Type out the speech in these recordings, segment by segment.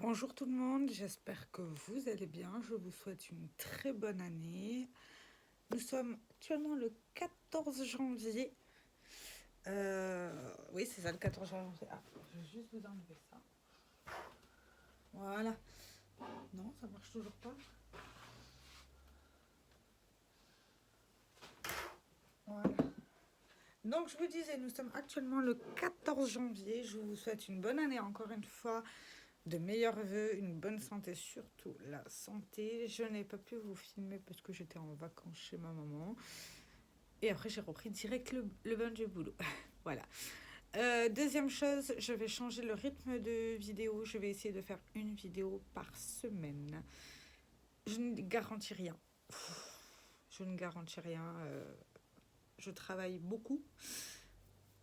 Bonjour tout le monde, j'espère que vous allez bien. Je vous souhaite une très bonne année. Nous sommes actuellement le 14 janvier. Oui, c'est ça, le 14 janvier. Ah, je vais juste vous enlever ça. Voilà. Non, ça marche toujours pas. Voilà. Donc, je vous disais, nous sommes actuellement le 14 janvier. Je vous souhaite une bonne année encore une fois. De meilleurs vœux, une bonne santé, surtout la santé. Je n'ai pas pu vous filmer parce que j'étais en vacances chez ma maman. Et après, j'ai repris direct le bain du boulot. Voilà. Deuxième chose, je vais changer le rythme de vidéo. Je vais essayer de faire une vidéo par semaine. Je ne garantis rien. Je ne garantis rien. Je travaille beaucoup.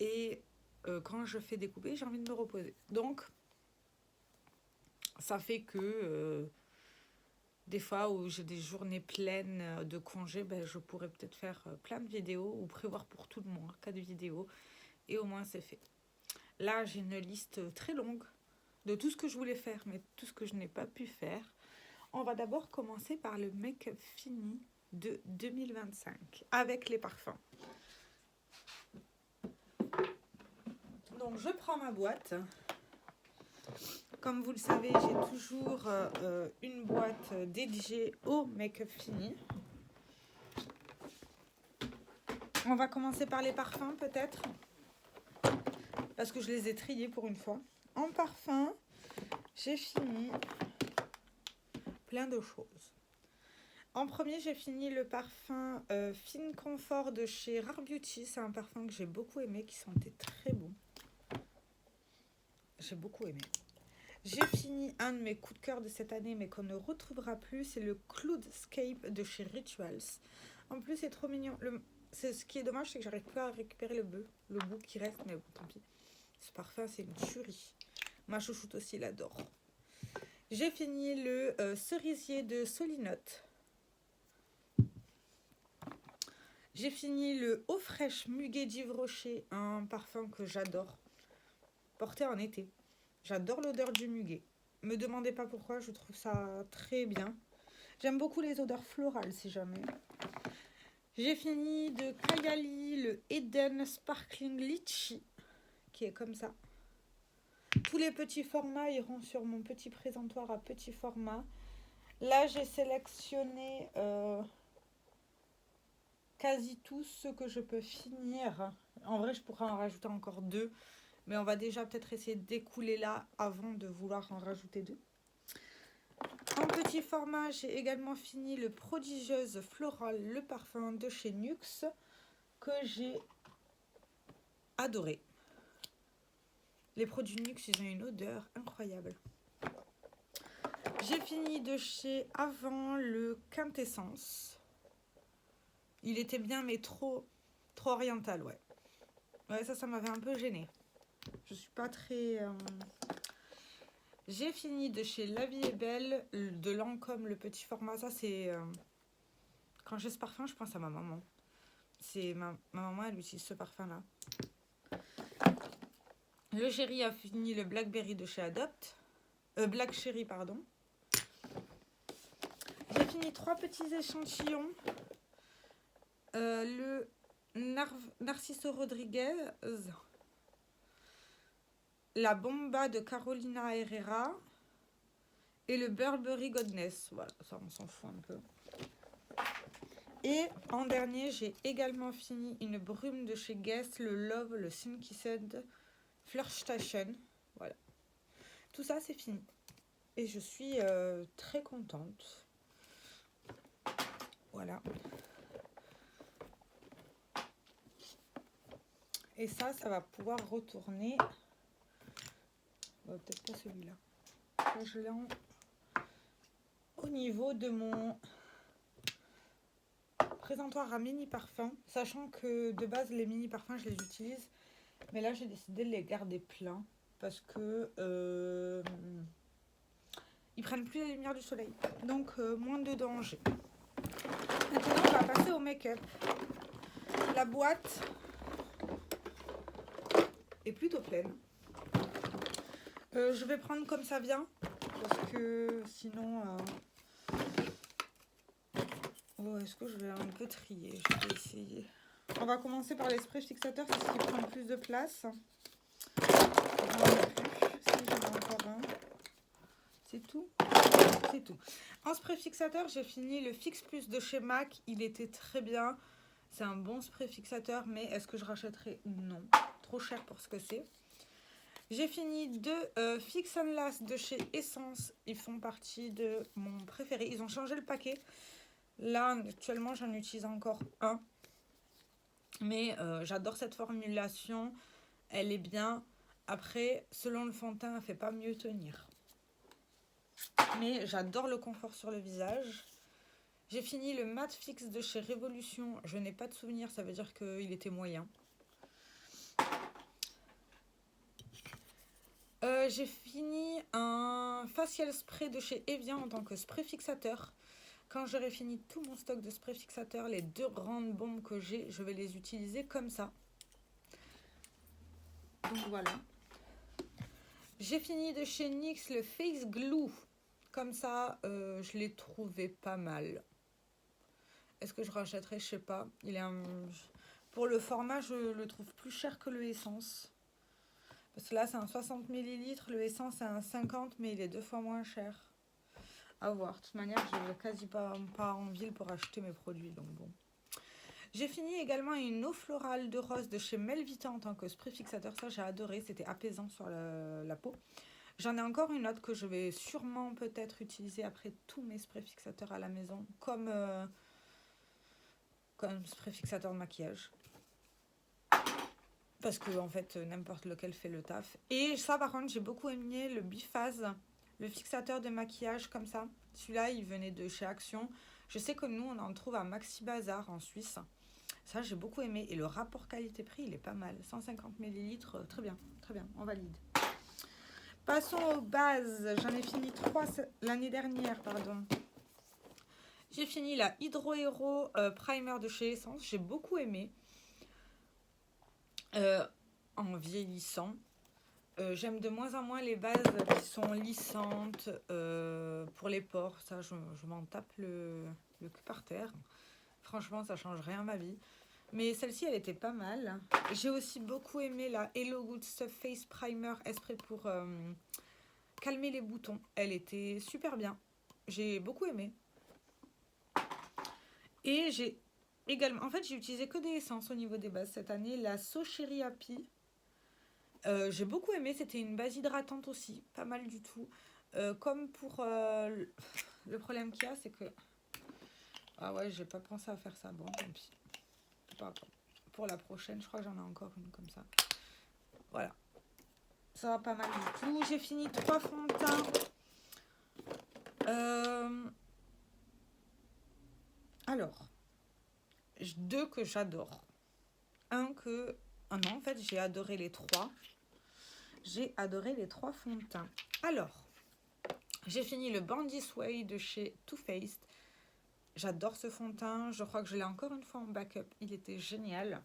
Et quand je fais découper, j'ai envie de me reposer. Donc, ça fait que des fois où j'ai des journées pleines de congés, ben, je pourrais peut-être faire plein de vidéos ou prévoir pour tout le mois 4 vidéos. Et au moins, c'est fait. Là, j'ai une liste très longue de tout ce que je voulais faire, mais tout ce que je n'ai pas pu faire. On va d'abord commencer par le make-up fini de 2025 avec les parfums. Donc, je prends ma boîte. Comme vous le savez, j'ai toujours une boîte dédiée au make-up fini. On va commencer par les parfums peut-être, parce que je les ai triés pour une fois. En parfum, j'ai fini plein de choses. En premier, j'ai fini le parfum Fine Confort de chez Rare Beauty. C'est un parfum que j'ai beaucoup aimé, qui sentait très bon. J'ai beaucoup aimé. J'ai fini un de mes coups de cœur de cette année, mais qu'on ne retrouvera plus. C'est le Cloudscape de chez Rituals. En plus, c'est trop mignon. Ce qui est dommage, c'est que j'arrive pas à récupérer le bout qui reste, mais bon, tant pis. Ce parfum, c'est une tuerie. Ma chouchoute aussi l'adore. J'ai fini le cerisier de Solinote. J'ai fini le Eau fraîche muguet d'Yves Rocher, un parfum que j'adore, porté en été. J'adore l'odeur du muguet. Me demandez pas pourquoi, je trouve ça très bien. J'aime beaucoup les odeurs florales si jamais. J'ai fini de Kayali le Eden Sparkling Litchi, qui est comme ça. Tous les petits formats iront sur mon petit présentoir à petit format. Là, j'ai sélectionné quasi tous ceux que je peux finir. En vrai, je pourrais en rajouter encore 2. Mais on va déjà peut-être essayer d'écouler là avant de vouloir en rajouter 2. En petit format, j'ai également fini le Prodigieuse Floral, le parfum de chez Nuxe, que j'ai adoré. Les produits Nuxe, ils ont une odeur incroyable. J'ai fini de chez Avant le Quintessence. Il était bien, mais trop oriental, ouais. Ouais, ça m'avait un peu gêné. Je suis pas très... J'ai fini de chez La Vie est Belle, de Lancôme, le petit format. Ça, c'est... Quand j'ai ce parfum, je pense à ma maman. C'est ma maman, elle utilise ce parfum-là. Le Chéri a fini le Blackberry de chez Adopt. Black Cherry, pardon. J'ai fini 3 petits échantillons. Le Narciso Rodriguez. La Bomba de Carolina Herrera. Et le Burberry Godness. Voilà, ça on s'en fout un peu. Et en dernier, j'ai également fini une brume de chez Guess, le Love, le Sinkissed Flirtstation. Voilà. Tout ça, c'est fini. Et je suis très contente. Voilà. Et ça va pouvoir retourner. Peut-être pas celui-là. Là, je l'ai au niveau de mon présentoir à mini parfum. Sachant que de base, les mini parfums, je les utilise. Mais là, j'ai décidé de les garder pleins. Parce que ils prennent plus la lumière du soleil. Donc, moins de danger. Maintenant, on va passer au make-up. La boîte est plutôt pleine. Je vais prendre comme ça vient. parce que sinon... Oh, est-ce que je vais un peu trier? Je vais essayer. On va commencer par les sprays fixateurs, c'est ce qui prend le plus de place. J'en ai plus. Si, j'en ai encore un. C'est tout? C'est tout. En spray fixateur, j'ai fini le Fix Plus de chez MAC. Il était très bien. C'est un bon spray fixateur, mais est-ce que je rachèterai? Non. Trop cher pour ce que c'est. J'ai fini deux Fix and Last de chez Essence. Ils font partie de mon préféré. Ils ont changé le paquet. Là, actuellement, j'en utilise encore un. Mais j'adore cette formulation. Elle est bien. Après, selon le fond de teint, elle ne fait pas mieux tenir. Mais j'adore le confort sur le visage. J'ai fini le Matte Fix de chez Révolution. Je n'ai pas de souvenir, ça veut dire qu'il était moyen. J'ai fini un facial spray de chez Evian en tant que spray fixateur. Quand j'aurai fini tout mon stock de spray fixateur, les deux grandes bombes que j'ai, je vais les utiliser comme ça. Donc voilà. J'ai fini de chez NYX le Face Glue. Comme ça, je l'ai trouvé pas mal. Est-ce que je rachèterai? Je sais pas. Il est pour le format, je le trouve plus cher que le Essence. Parce que là, c'est un 60 ml. Le Essence, c'est un 50, mais il est 2 fois moins cher. À voir. De toute manière, je vais quasi pas en ville pour acheter mes produits. Donc bon. J'ai fini également une eau florale de rose de chez Melvita en tant que spray fixateur. Ça, j'ai adoré. C'était apaisant sur la peau. J'en ai encore une autre que je vais sûrement peut-être utiliser après tous mes sprays fixateurs à la maison. Comme spray fixateur de maquillage. Parce que en fait, n'importe lequel fait le taf. Et ça, par contre, j'ai beaucoup aimé le Biphase. Le fixateur de maquillage comme ça. Celui-là, il venait de chez Action. Je sais que nous, on en trouve à Maxi Bazar en Suisse. Ça, j'ai beaucoup aimé. Et le rapport qualité-prix, il est pas mal. 150 ml, très bien, on valide. Passons aux bases. J'en ai fini 3 l'année dernière, pardon. J'ai fini la Hydro Hero Primer de chez Essence. J'ai beaucoup aimé. En vieillissant. J'aime de moins en moins les bases qui sont lissantes pour les pores. Ça, je m'en tape le cul par terre. Franchement, ça change rien à ma vie. Mais celle-ci, elle était pas mal. J'ai aussi beaucoup aimé la Hello Good Stuff Face Primer Esprit pour calmer les boutons. Elle était super bien. J'ai beaucoup aimé. Et j'ai également... En fait, j'ai utilisé que des essences au niveau des bases cette année. La So Cherry Happy. J'ai beaucoup aimé, c'était une base hydratante aussi, pas mal du tout. Comme pour le problème qu'il y a, c'est que... Ah ouais, j'ai pas pensé à faire ça, bon, tant pis. Pour la prochaine, je crois que j'en ai encore une comme ça. Voilà. Ça va pas mal du tout. J'ai fini 3 fonds de teint. Alors, 2 que j'adore. Un que... Ah non, en fait, j'ai adoré les 3. J'ai adoré les 3 fonds de teint. Alors, j'ai fini le Bandy Sway de chez Too Faced. J'adore ce fond de teint. Je crois que je l'ai encore une fois en backup. Il était génial.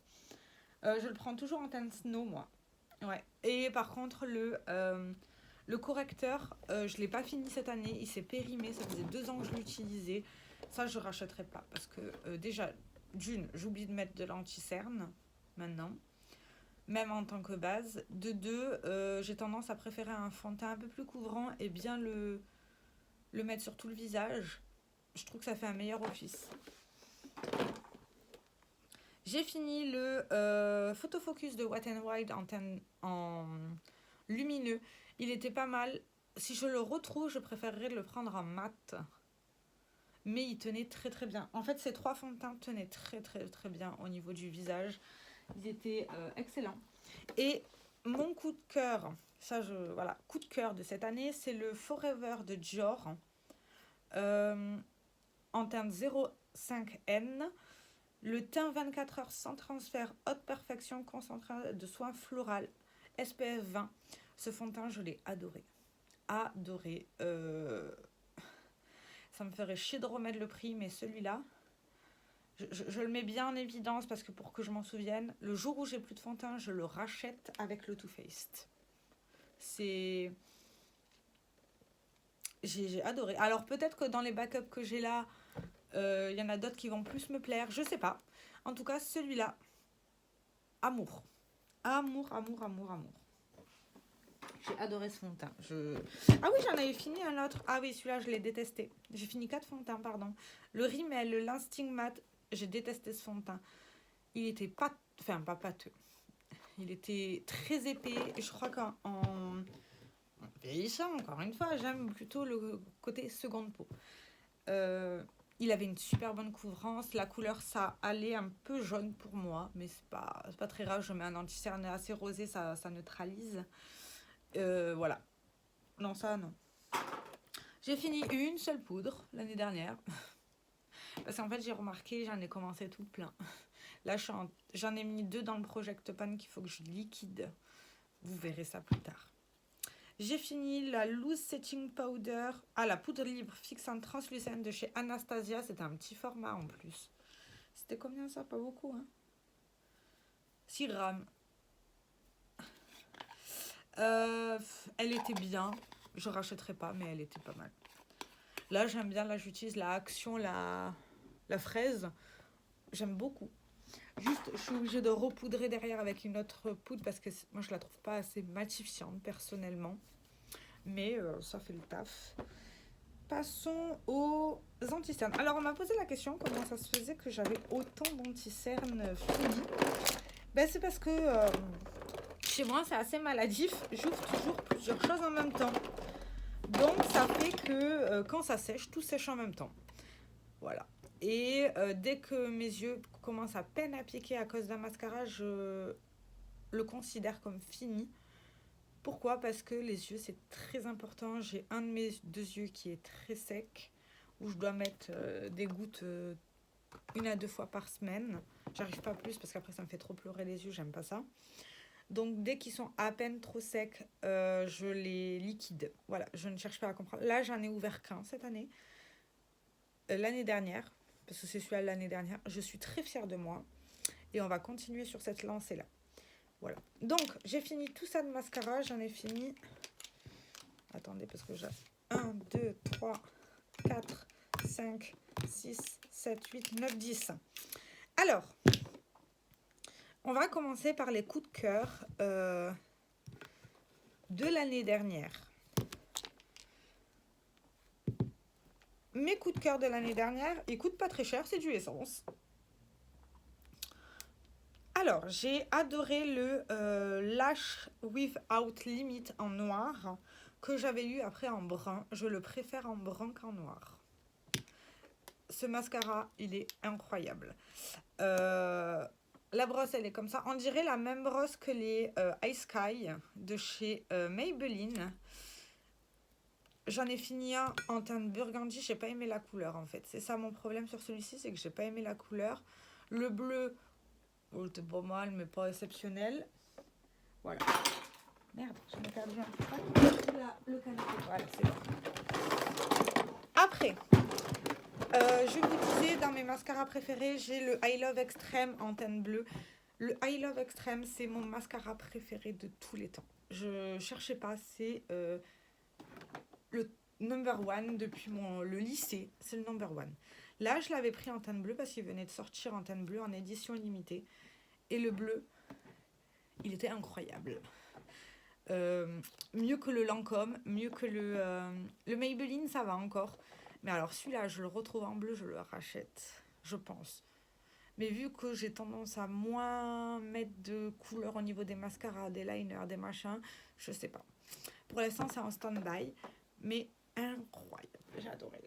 Je le prends toujours en teinte snow, moi. Ouais. Et par contre, le correcteur, je ne l'ai pas fini cette année. Il s'est périmé. Ça faisait 2 ans que je l'utilisais. Ça, je ne rachèterai pas. Parce que déjà, d'une, j'oublie de mettre de l'anti-cerne maintenant. Même en tant que base. De 2, j'ai tendance à préférer un fond de teint un peu plus couvrant et bien le mettre sur tout le visage. Je trouve que ça fait un meilleur office. J'ai fini le Photo Focus de Wet n Wild en lumineux. Il était pas mal. Si je le retrouve, je préférerais le prendre en mat. Mais il tenait très très bien. En fait, ces 3 fonds de teint tenaient très très très bien au niveau du visage. Ils étaient excellents. Et mon coup de cœur, voilà, coup de cœur de cette année, c'est le Forever de Dior. En teinte 05N. Le teint 24 heures sans transfert, haute perfection, concentré de soins floral, SPF 20. Ce fond de teint, je l'ai adoré. Adoré. Ça me ferait chier de remettre le prix, mais celui-là, je le mets bien en évidence parce que pour que je m'en souvienne, le jour où j'ai plus de fond de teint, je le rachète avec le Too Faced. C'est J'ai adoré. Alors peut-être que dans les backups que j'ai là, il y en a d'autres qui vont plus me plaire, je sais pas. En tout cas, celui-là, amour. Amour, amour, amour, amour. J'ai adoré ce fond de teint. Ah oui, j'en avais fini un autre. Ah oui, celui-là, je l'ai détesté. J'ai fini 4 fonds de teint, pardon. Le Rimmel, le Lasting Matte, j'ai détesté ce fond de teint. Il était pas... Enfin, pas pâteux. Il était très épais. Je crois qu'en vieillissant, encore une fois, j'aime plutôt le côté seconde peau. Il avait une super bonne couvrance. La couleur, ça allait un peu jaune pour moi, mais c'est pas très grave. Je mets un anti-cerne assez rosé, ça neutralise. Voilà. Non, ça, non. J'ai fini une seule poudre l'année dernière. Parce qu'en fait, j'ai remarqué, j'en ai commencé tout plein. Là, j'en ai mis 2 dans le Project Pan qu'il faut que je liquide. Vous verrez ça plus tard. J'ai fini la Loose Setting Powder. Ah, la poudre libre fixante translucente de chez Anastasia. C'était un petit format en plus. C'était combien ça? Pas beaucoup, hein? 6 grammes. Elle était bien. Je rachèterai pas, mais elle était pas mal. Là, j'aime bien. Là, j'utilise la Action, la fraise. J'aime beaucoup. Juste, je suis obligée de repoudrer derrière avec une autre poudre parce que moi, je la trouve pas assez matifiante, personnellement. Mais ça fait le taf. Passons aux anti-cernes. Alors, on m'a posé la question comment ça se faisait que j'avais autant d'anti-cernes finis. Ben, c'est parce que chez moi, c'est assez maladif. J'ouvre toujours plusieurs choses en même temps. Donc, ça fait que quand ça sèche, tout sèche en même temps. Voilà. Et dès que mes yeux commencent à peine à piquer à cause d'un mascara, je le considère comme fini. Pourquoi? Parce que les yeux, c'est très important. J'ai un de mes 2 yeux qui est très sec, où je dois mettre des gouttes 1 à 2 fois par semaine. J'arrive pas plus parce qu'après, ça me fait trop pleurer les yeux, j'aime pas ça. Donc, dès qu'ils sont à peine trop secs, je les liquide. Voilà, je ne cherche pas à comprendre. Là, j'en ai ouvert qu'un cette année. L'année dernière, parce que c'est celui-là l'année dernière. Je suis très fière de moi. Et on va continuer sur cette lancée-là. Voilà. Donc, j'ai fini tout ça de mascara. J'en ai fini... Attendez, parce que j'ai 1, 2, 3, 4, 5, 6, 7, 8, 9, 10. Alors, on va commencer par les coups de cœur de l'année dernière. Mes coups de cœur de l'année dernière, ils coûtent pas très cher, c'est du Essence. Alors, j'ai adoré le Lash Without Limit en noir que j'avais eu après en brun. Je le préfère en brun qu'en noir. Ce mascara, il est incroyable. La brosse, elle est comme ça. On dirait la même brosse que les Ice Sky de chez Maybelline. J'en ai fini un en teinte burgundy. J'ai pas aimé la couleur, en fait. C'est ça mon problème sur celui-ci, c'est que j'ai pas aimé la couleur. Le bleu, c'était pas mal, mais pas exceptionnel. Voilà. Merde, j'en ai perdu un. Le canapé. Voilà, c'est bon. Après, je vous disais, dans mes mascaras préférés, j'ai le I Love Extreme en teinte bleue. Le I Love Extreme, c'est mon mascara préféré de tous les temps. Je cherchais pas, c'est le number one depuis le lycée. C'est le number one. Là, je l'avais pris en teinte bleue parce qu'il venait de sortir en teinte bleue en édition limitée. Et le bleu, il était incroyable. Mieux que le Lancôme, mieux que le Maybelline, ça va encore. Mais alors celui-là, je le retrouve en bleu, je le rachète, je pense. Mais vu que j'ai tendance à moins mettre de couleurs au niveau des mascaras, des liners, des machins, je sais pas. Pour l'instant, c'est en stand-by, mais incroyable. J'ai adoré.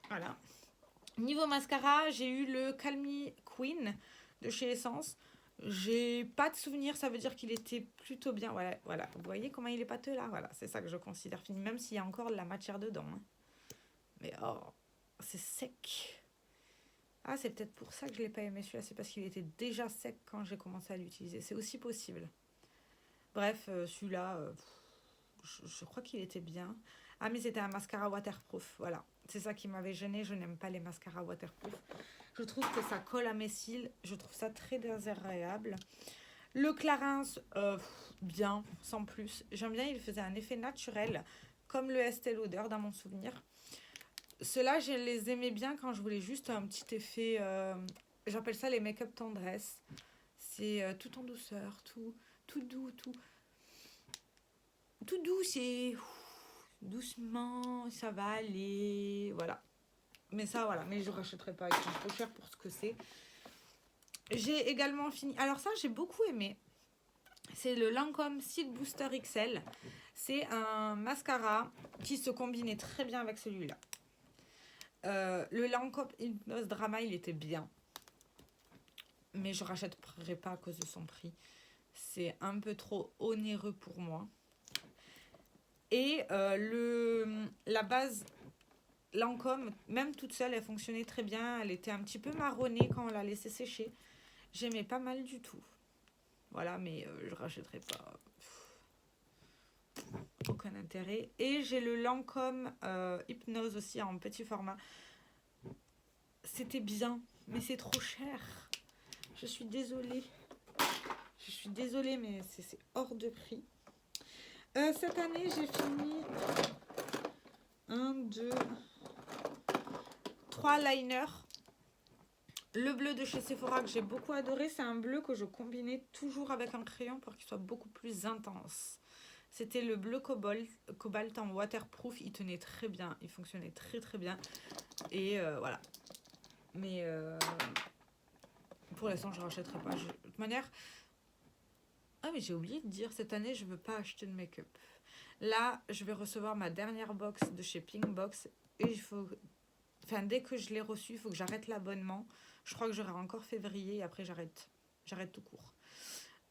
Voilà. Niveau mascara, j'ai eu le Calm Me Queen de chez Essence. J'ai pas de souvenir, ça veut dire qu'il était plutôt bien. Voilà. Vous voyez comment il est pâteux là? Voilà, c'est ça que je considère fini, même s'il y a encore de la matière dedans. Hein. Mais oh, c'est sec. Ah, c'est peut-être pour ça que je l'ai pas aimé celui-là. C'est parce qu'il était déjà sec quand j'ai commencé à l'utiliser. C'est aussi possible. Bref, celui-là, je crois qu'il était bien. Ah, mais c'était un mascara waterproof. Voilà, c'est ça qui m'avait gênée. Je n'aime pas les mascaras waterproof. Je trouve que ça colle à mes cils. Je trouve ça très désagréable. Le Clarins, bien, sans plus. J'aime bien, il faisait un effet naturel. comme le Estée Lauder dans mon souvenir. Ceux-là, je les aimais bien quand je voulais juste un petit effet, j'appelle ça les make-up tendresse. C'est tout en douceur, tout doux, tout doux, c'est doucement, ça va aller, voilà. Mais ça, voilà, mais je ne rachèterai pas, ils sont trop chers pour ce que c'est. J'ai également fini, alors ça, j'ai beaucoup aimé. C'est le Lancôme Cils Booster XL. C'est un mascara qui se combinait très bien avec celui-là. Le Lancôme Hypnose Drama, il était bien. Mais je ne rachèterai pas à cause de son prix. C'est un peu trop onéreux pour moi. Et la base Lancôme, même toute seule, elle fonctionnait très bien. Elle était un petit peu marronnée quand on l'a laissée sécher. J'aimais pas mal du tout. Voilà, mais je rachèterai pas. Aucun intérêt. Et j'ai le Lancôme Hypnose aussi en petit format. C'était bien, mais c'est trop cher. Je suis désolée. Mais c'est hors de prix. Cette année, j'ai fini 1, 2, 3 liners. Le bleu de chez Sephora que j'ai beaucoup adoré, c'est un bleu que je combinais toujours avec un crayon pour qu'il soit beaucoup plus intense. C'était le bleu cobalt en waterproof. Il tenait très bien, il fonctionnait très très bien. Et voilà. Mais pour l'instant, je ne rachèterai pas. De toute manière... Ah mais j'ai oublié de dire, cette année, je ne veux pas acheter de make-up. Là, je vais recevoir ma dernière box de chez Pinkbox. Et il faut... Enfin, dès que je l'ai reçu, il faut que j'arrête l'abonnement. Je crois que j'aurai encore février et après j'arrête. J'arrête tout court.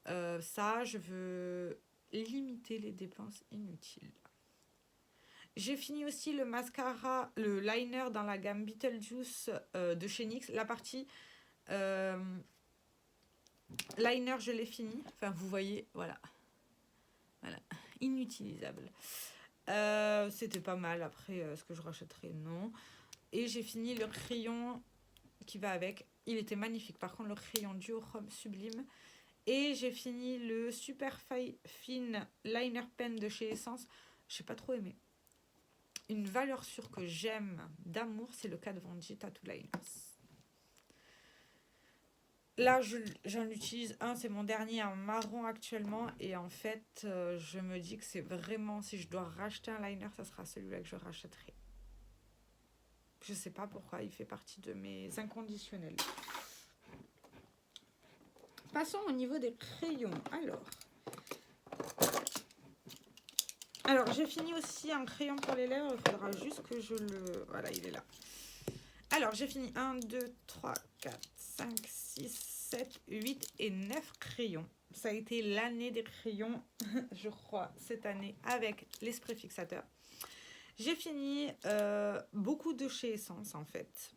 Ça, je veux limiter les dépenses inutiles. J'ai fini aussi le mascara, le liner dans la gamme Beetlejuice de chez NYX. La partie liner, je l'ai fini. Enfin, vous voyez, voilà. Voilà, inutilisable. C'était pas mal. Après, est-ce que je rachèterai? Non. Et j'ai fini le crayon qui va avec. Il était magnifique. Par contre, le crayon Duochrome sublime. Et j'ai fini le super fine liner pen de chez Essence. J'ai pas trop aimé. Une valeur sûre que j'aime d'amour, c'est le Kat Von D Tattoo Liners. Là, j'en utilise un, c'est mon dernier en marron actuellement. Et en fait, je me dis que c'est vraiment, si je dois racheter un liner, ça sera celui-là que je rachèterai. Je sais pas pourquoi, il fait partie de mes inconditionnels. Passons au niveau des crayons. Alors, j'ai fini aussi un crayon pour les lèvres. Il faudra juste que je le... Voilà, il est là. Alors, j'ai fini 1, 2, 3, 4, 5, 6, 7, 8 et 9 crayons. Ça a été l'année des crayons, je crois, cette année, avec l'esprit fixateur. J'ai fini beaucoup de chez Essence, en fait.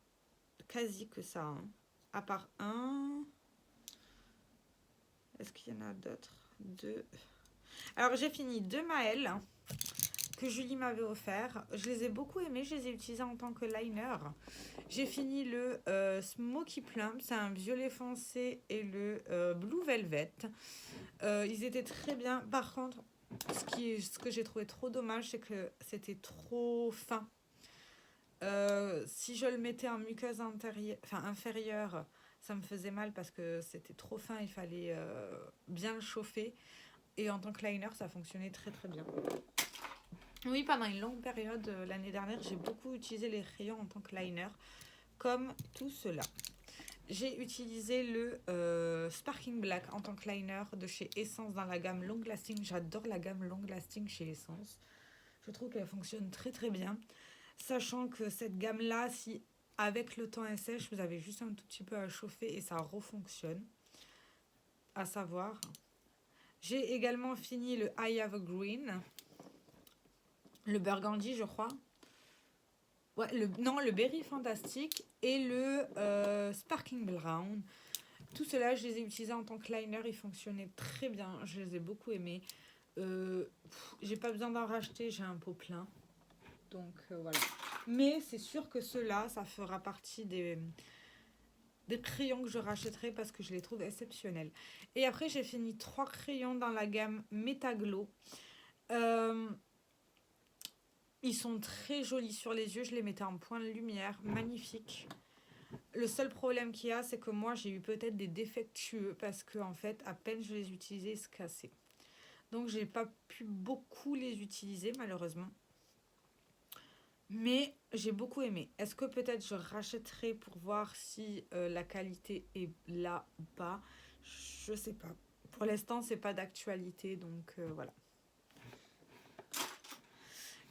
Quasi que ça, hein. À part un... Est-ce qu'il y en a d'autres? 2. Alors, j'ai fini 2 Maël que Julie m'avait offert. Je les ai beaucoup aimés. Je les ai utilisés en tant que liner. J'ai fini le Smoky Plum. C'est un violet foncé et le Blue Velvet. Ils étaient très bien. Par contre, ce que j'ai trouvé trop dommage, c'est que c'était trop fin. Si je le mettais en muqueuse inférieure, ça me faisait mal parce que c'était trop fin, il fallait bien le chauffer. Et en tant que liner, ça fonctionnait très très bien. Oui, pendant une longue période, l'année dernière, j'ai beaucoup utilisé les crayons en tant que liner, comme tout cela. J'ai utilisé le Sparking Black en tant que liner de chez Essence dans la gamme Long Lasting. J'adore la gamme Long Lasting chez Essence. Je trouve qu'elle fonctionne très très bien. Sachant que cette gamme-là, si avec le temps elle sèche, vous avez juste un tout petit peu à chauffer et ça refonctionne. À savoir, j'ai également fini le I Have a Green, le Burgundy, je crois. Ouais, le Berry Fantastique et le Sparkling Brown. Tout cela, je les ai utilisés en tant que liner. Ils fonctionnaient très bien. Je les ai beaucoup aimés. J'ai pas besoin d'en racheter. J'ai un pot plein. Donc voilà. Mais c'est sûr que ceux-là, ça fera partie des crayons que je rachèterai parce que je les trouve exceptionnels. Et après, j'ai fini 3 crayons dans la gamme Metaglow. Ils sont très jolis sur les yeux. Je les mettais en point de lumière. Magnifique. Le seul problème qu'il y a, c'est que moi, j'ai eu peut-être des défectueux parce que, en fait, à peine je les utilisais, ils se cassaient. Donc, j'ai pas pu beaucoup les utiliser, malheureusement. Mais j'ai beaucoup aimé. Est-ce que peut-être je rachèterai pour voir si la qualité est là ou pas? Je sais pas. Pour l'instant, c'est pas d'actualité, donc voilà.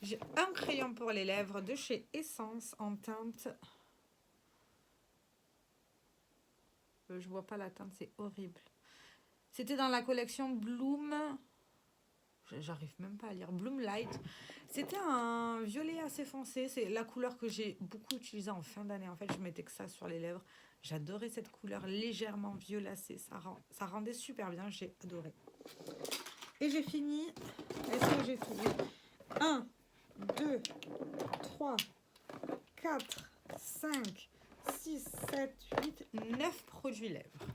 J'ai un crayon pour les lèvres de chez Essence en teinte. Je vois pas la teinte, c'est horrible. C'était dans la collection Bloom. J'arrive même pas à lire. Bloom Light. C'était un violet assez foncé. C'est la couleur que j'ai beaucoup utilisée en fin d'année. En fait, je mettais que ça sur les lèvres. J'adorais cette couleur légèrement violacée. Ça rendait super bien. J'ai adoré. Et j'ai fini. Est-ce que j'ai fini? 1, 2, 3, 4, 5, 6, 7, 8, 9 produits lèvres.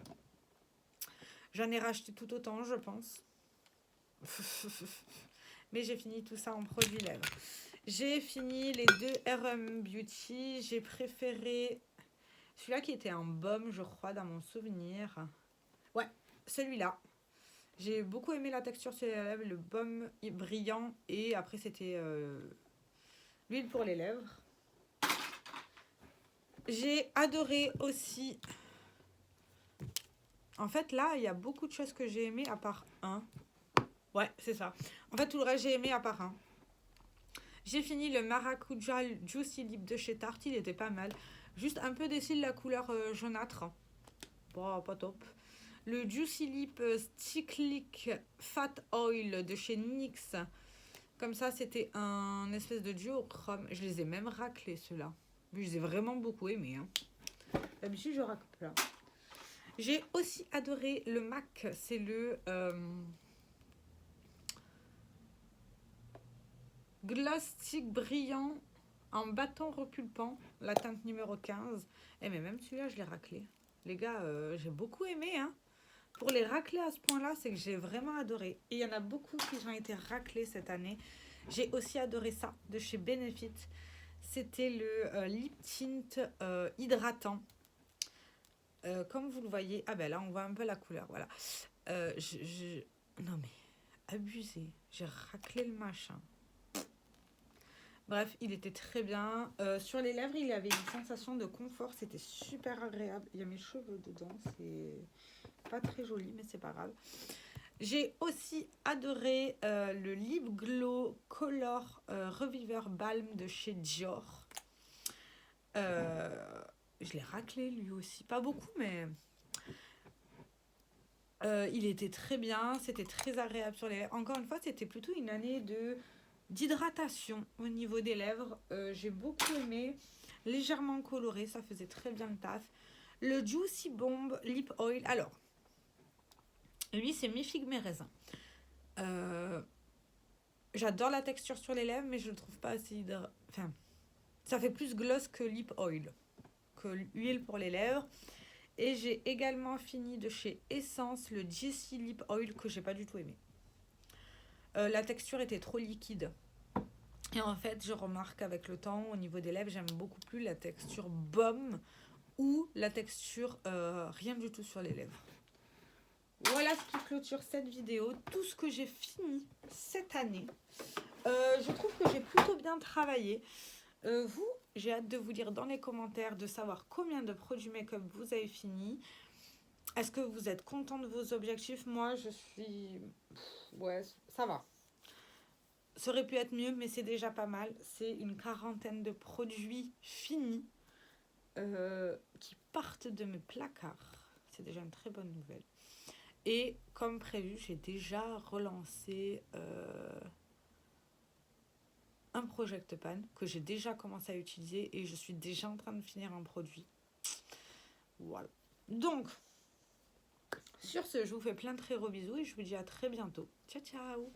J'en ai racheté tout autant, je pense. Mais j'ai fini tout ça en produits lèvres. J'ai fini les deux RM Beauty. J'ai préféré celui-là qui était en baume, je crois, dans mon souvenir. Ouais, celui-là. J'ai beaucoup aimé la texture sur les lèvres, le baume brillant. Et après, c'était l'huile pour les lèvres. J'ai adoré aussi. En fait, là, il y a beaucoup de choses que j'ai aimées à part un. Ouais, c'est ça. En fait, tout le reste, j'ai aimé à part un. J'ai fini le Maracuja Juicy Lip de chez Tarte. Il était pas mal. Juste un peu déçu de la couleur jaunâtre. Bon, pas top. Le Juicy Lip Sticklick Fat Oil de chez NYX. Comme ça, c'était un espèce de duochrome. Je les ai même raclés, ceux-là. Je les ai vraiment beaucoup aimés. Hein. D'habitude, je racle plein. J'ai aussi adoré le MAC. C'est le Gloss Stick brillant en bâton repulpant. La teinte numéro 15. Eh, mais même celui-là, je l'ai raclé. Les gars, j'ai beaucoup aimé. Hein. Pour les racler à ce point-là, c'est que j'ai vraiment adoré. Et il y en a beaucoup qui ont été raclés cette année. J'ai aussi adoré ça de chez Benefit. C'était le lip tint hydratant. Comme vous le voyez, ah ben là on voit un peu la couleur, voilà. Non mais, abusé, j'ai raclé le machin. Bref, il était très bien. Sur les lèvres, il avait une sensation de confort, c'était super agréable. Il y a mes cheveux dedans, c'est pas très joli, mais c'est pas grave. J'ai aussi adoré le Lip Glow Color Reviver Balm de chez Dior. Je l'ai raclé lui aussi, pas beaucoup, mais il était très bien, c'était très agréable sur les lèvres. Encore une fois, c'était plutôt une année d'hydratation au niveau des lèvres. J'ai beaucoup aimé, légèrement coloré, ça faisait très bien le taf. Le Juicy Bomb Lip Oil, alors, lui c'est mi-figue mi-raisin. J'adore la texture sur les lèvres, mais je le trouve pas assez enfin, ça fait plus gloss que lip oil, que l'huile pour les lèvres. Et j'ai également fini de chez Essence le Jessie Lip Oil que j'ai pas du tout aimé. La texture était trop liquide. Et en fait, je remarque avec le temps, au niveau des lèvres, j'aime beaucoup plus la texture baume ou la texture rien du tout sur les lèvres. Voilà ce qui clôture cette vidéo. Tout ce que j'ai fini cette année. Je trouve que j'ai plutôt bien travaillé. Vous, j'ai hâte de vous lire dans les commentaires, de savoir combien de produits make-up vous avez fini. Est-ce que vous êtes content de vos objectifs? Moi, je suis... Ouais, ça va. Ça aurait pu être mieux, mais c'est déjà pas mal. C'est une quarantaine de produits finis qui partent de mes placards. C'est déjà une très bonne nouvelle. Et comme prévu, j'ai déjà relancé un Project Pan que j'ai déjà commencé à utiliser et je suis déjà en train de finir un produit. Voilà. Donc, sur ce, je vous fais plein de très gros bisous et je vous dis à très bientôt. Ciao, ciao!